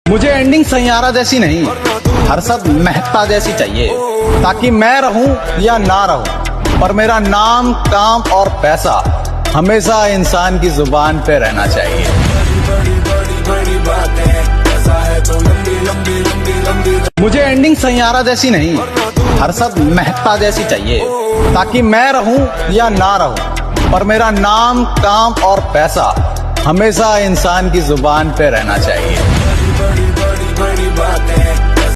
मुझे एंडिंग सैयारा जैसी नहीं, हरसद महकता जैसी चाहिए, ताकि मैं रहूं या ना रहूं, पर मेरा नाम, काम और पैसा हमेशा इंसान की जुबान पे रहना चाहिए। मुझे एंडिंग सैयारा जैसी नहीं, हरसद महकता जैसी चाहिए, ताकि मैं रहूं या ना रहूं, पर मेरा नाम, काम और पैसा हमेशा इंसान की जुबान पे रहना चाहिए। बड़ी बड़ी बातें